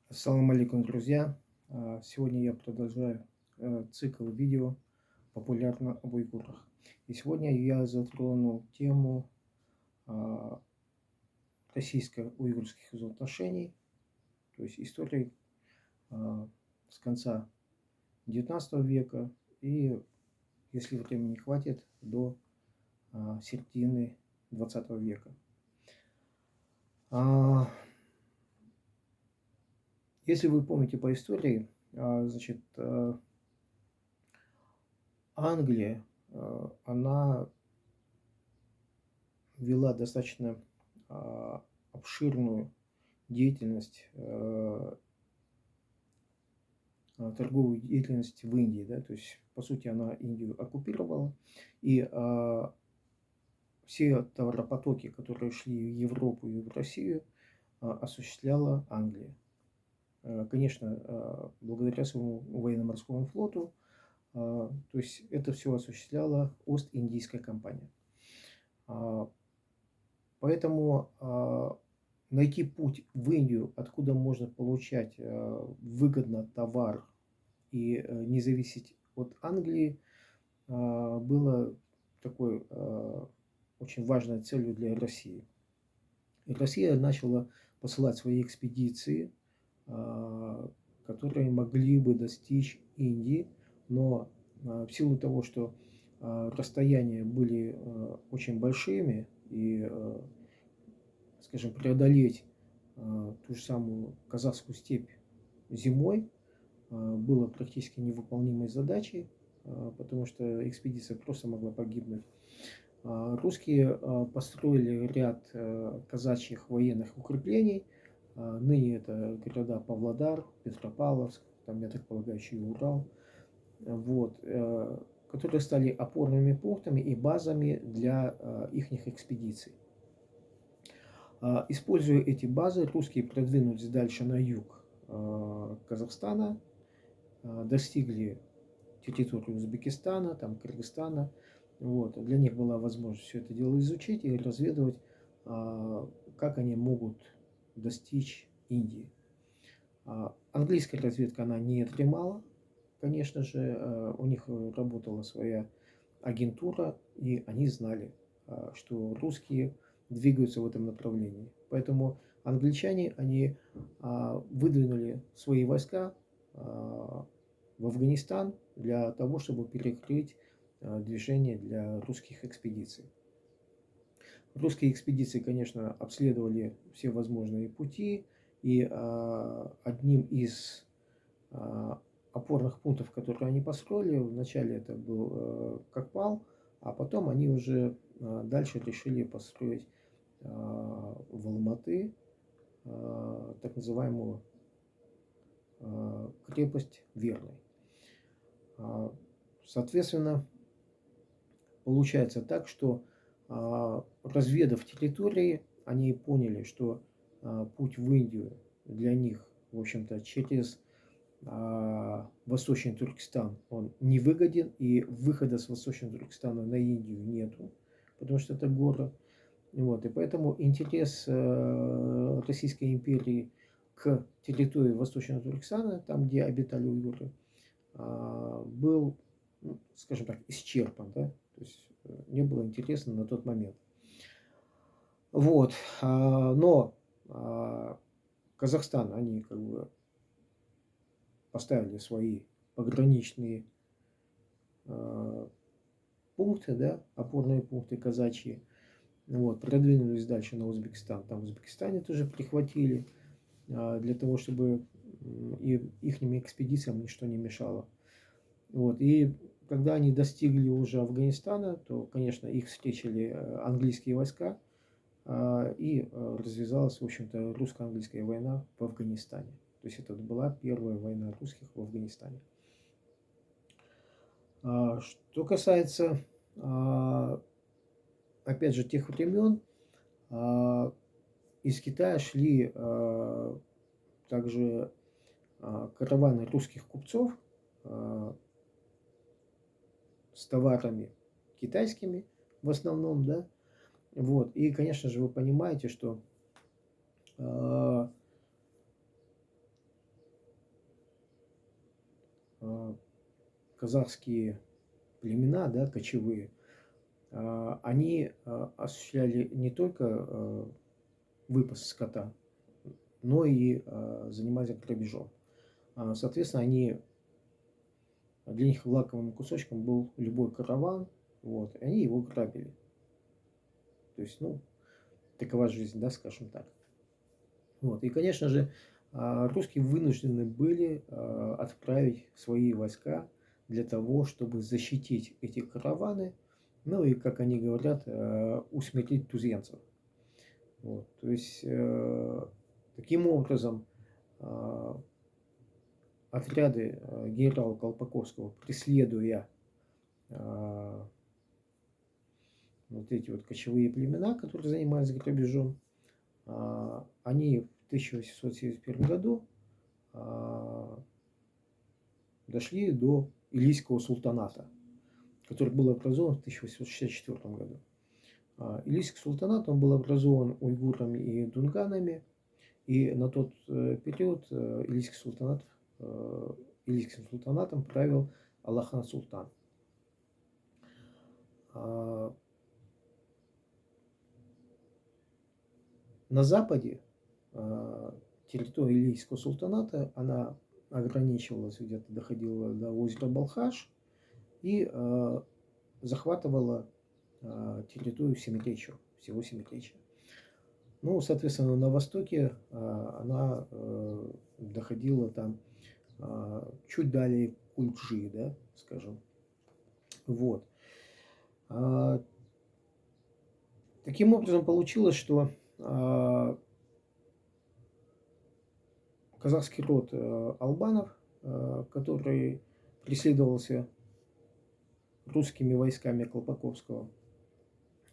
Ассаламу алейкум, друзья! Сегодня я продолжаю цикл видео популярно об уйгурах. И сегодня я затрону тему а, российско-уйгурских взаимоотношений, то есть истории с конца XIX века и, если времени хватит, до середины XX века. Если вы помните по истории, значит, Англия, она вела достаточно обширную деятельность, торговую деятельность в Индии, да, то есть, по сути, она Индию оккупировала, и все товаропотоки, которые шли в Европу и в Россию, осуществляла Англия. Конечно, благодаря своему военно-морскому флоту, то есть это все осуществляла Ост-Индийская компания. Поэтому найти путь в Индию, откуда можно получать выгодно товар и не зависеть от Англии, было такой очень важной целью для России. И Россия начала посылать свои экспедиции, которые могли бы достичь Индии, но в силу того, что расстояния были очень большими и, скажем, преодолеть ту же самую Казахскую степь зимой было практически невыполнимой задачей, потому что экспедиция просто могла погибнуть. Русские построили ряд казачьих военных укреплений. Ныне это города Павлодар, Петропавловск, там, я так полагаю, еще и Урал, вот, которые стали опорными пунктами и базами для их экспедиций. Используя эти базы, русские продвинулись дальше на юг Казахстана, достигли территории Узбекистана, там, Кыргызстана. Вот. Для них была возможность все это дело изучить и разведывать, как они могут достичь Индии. Английская разведка, она не дремала, конечно же, у них работала своя агентура, и они знали, что русские двигаются в этом направлении. Поэтому англичане, они выдвинули свои войска в Афганистан для того, чтобы перекрыть движение для русских экспедиций. Русские экспедиции, конечно, обследовали все возможные пути, и одним из опорных пунктов, которые они построили, вначале это был Кокпал, а потом они уже дальше решили построить в Алматы так называемую крепость Верной. Соответственно, получается так, что разведав территории, они поняли, что путь в Индию для них, в общем-то, через Восточный Туркестан, он невыгоден, и выхода с Восточного Туркестана на Индию нету, потому что это город. Вот, и поэтому интерес Российской империи к территории Восточного Туркестана, там, где обитали уйгуры, был, скажем так, исчерпан, да? То есть не было интересно на тот момент. Вот, но Казахстан, они как бы поставили свои пограничные пункты, да, опорные пункты казачьи, вот, продвинулись дальше на Узбекистан. Там в Узбекистане тоже прихватили, для того, чтобы их экспедициям ничто не мешало. Вот, и когда они достигли уже Афганистана, то, конечно, их встретили английские войска, и развязалась, в общем-то, русско-английская война в Афганистане. То есть это была первая война русских в Афганистане. Что касается, опять же, тех времен, из Китая шли также караваны русских купцов с товарами китайскими в основном, да. Вот. И, конечно же, вы понимаете, что казахские племена, да, кочевые, они осуществляли не только выпас скота, но и занимались грабежом. Соответственно, для них лакомым кусочком был любой караван, вот, и они его грабили. То есть, ну, такова жизнь, да, скажем так. Вот. И, конечно же, русские вынуждены были отправить свои войска для того, чтобы защитить эти караваны, ну и, как они говорят, усмирить туземцев. Вот. То есть, таким образом, отряды генерала Колпаковского, преследуя вот эти вот кочевые племена, которые занимались грабежом, они в 1871 году дошли до Илийского султаната, который был образован в 1864 году. Илийский султанат, он был образован уйгурами и дунганами, и на тот период Илийским султанатом правил Аллахан Султан. На западе территория Илийского султаната, она ограничивалась, где-то доходила до озера Балхаш и захватывала территорию Семиречья, всего Семиречья. Ну, соответственно, на востоке она доходила там чуть далее Кульджи, да, скажем. Вот. Таким образом получилось, что казахский род албанов, который преследовался русскими войсками Колпаковского,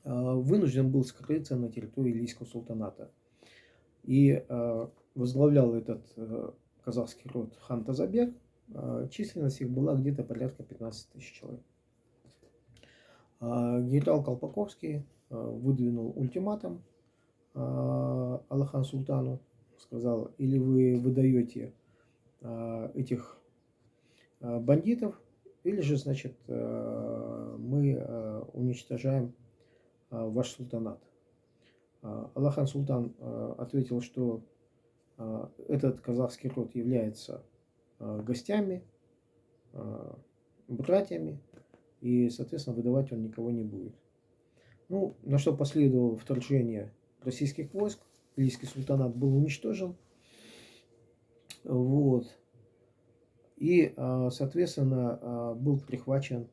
вынужден был скрыться на территории Илийского султаната. И возглавлял этот казахский род хан Тазабек. Численность их была где-то порядка 15 тысяч человек. Генерал Колпаковский выдвинул ультиматум Аллахан Султану, сказал: или вы выдаете этих бандитов, или же, значит, мы уничтожаем ваш султанат. Аллахан Султан ответил, что этот казахский род является гостями, братьями, и, соответственно, выдавать он никого не будет. Ну, на что последовало вторжение российских войск, Илийский султанат был уничтожен. Вот. И, соответственно, был прихвачен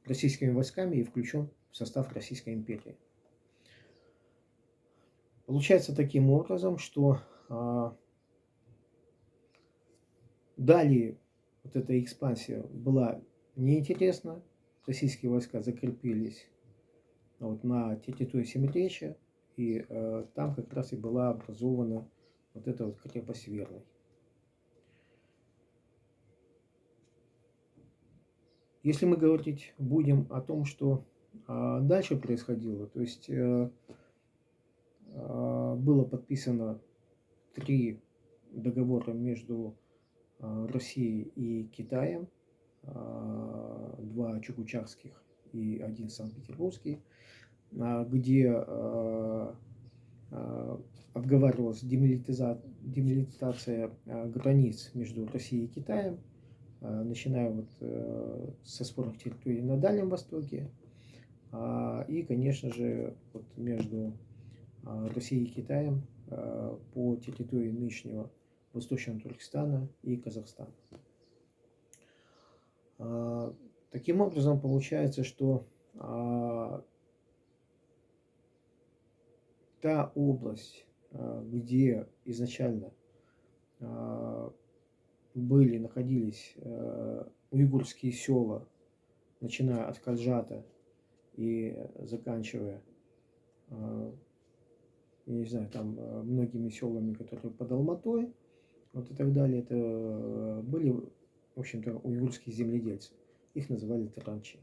российскими войсками и включен в состав Российской империи. Получается таким образом, что далее вот эта экспансия была неинтересна. Российские войска закрепились вот на территории Семиречья, и там как раз и была образована вот эта вот крепость Верный. Если мы говорить будем о том, что дальше происходило, то есть было подписано 3 договора между Россией и Китаем, 2 чукчанских и 1 санкт-петербургский, где обговаривалась демилитаризация границ между Россией и Китаем, начиная вот со спорных территорий на Дальнем Востоке, и, конечно же, вот между Россией и Китаем по территории нынешнего Восточного Туркестана и Казахстана. Таким образом, получается, что та область, где изначально находились уйгурские села, начиная от Кальжата и заканчивая, я не знаю, там многими селами, которые под Алматой, вот и так далее, это были, в общем-то, уйгурские земледельцы. Их называли таранчи.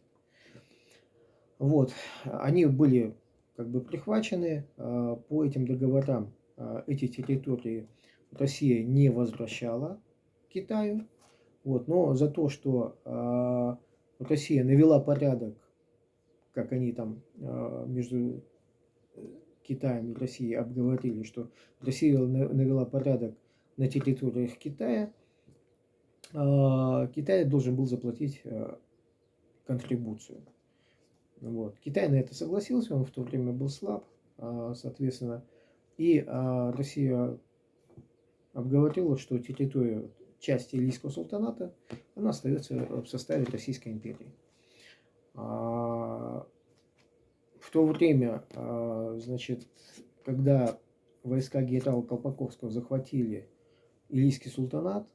Вот. Они были как бы прихвачены по этим договорам. Эти территории Россия не возвращала Китаю. Вот, но за то, что Россия навела порядок, как они там между Китаем и Россией обговорили, что Россия навела порядок на территориях Китая, Китай должен был заплатить контрибуцию. Вот. Китай на это согласился, он в то время был слаб, соответственно, и Россия обговорила, что территория части Илийского султаната, она остается в составе Российской империи. В то время, значит, когда войска генерала Колпаковского захватили Илийский султанат,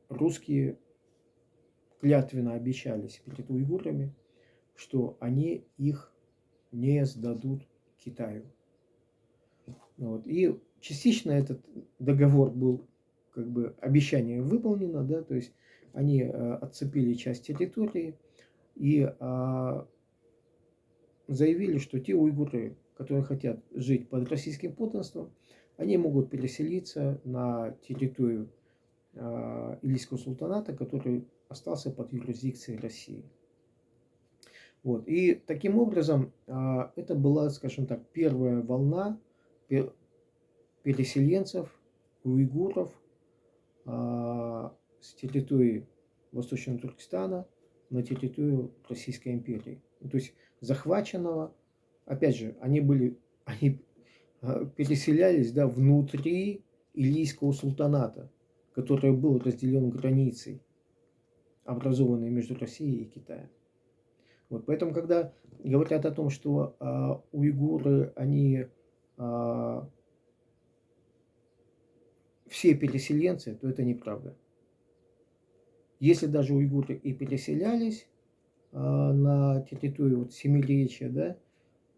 русские клятвенно обещались перед уйгурами, что они их не сдадут Китаю. Вот. И частично этот договор был, как бы, обещание выполнено, да, то есть они отцепили часть территории и заявили, что те уйгуры, которые хотят жить под российским подданством, они могут переселиться на территорию Илийского султаната, который остался под юрисдикцией России. Вот. И таким образом это была, скажем так, первая волна переселенцев, уйгуров с территории Восточного Туркестана на территорию Российской империи. То есть захваченного, опять же, они переселялись, да, внутри Илийского султаната, который был разделен границей, образованной между Россией и Китаем. Вот, поэтому, когда говорят о том, что уйгуры, они все переселенцы, то это неправда. Если даже уйгуры и переселялись на территорию вот Семиречья, да,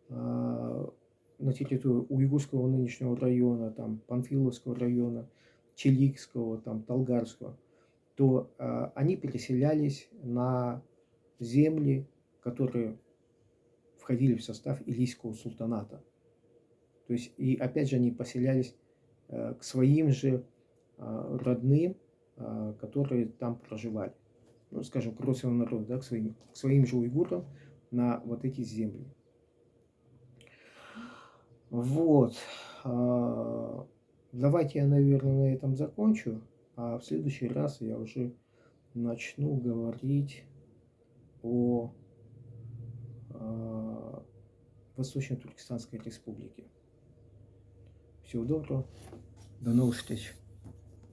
на территорию уйгурского нынешнего района, там, Панфиловского района, Чиликского, там, Талгарского, то они переселялись на земли, которые входили в состав Илийского султаната. То есть, и опять же, они поселялись к своим же родным, которые там проживали. Ну, скажем, к родственному народу, да, к своим же уйгурам на вот эти земли. Вот. Давайте я, наверное, на этом закончу, а в следующий раз я уже начну говорить о Восточно-Туркестанской республике. Всего доброго. До новых встреч.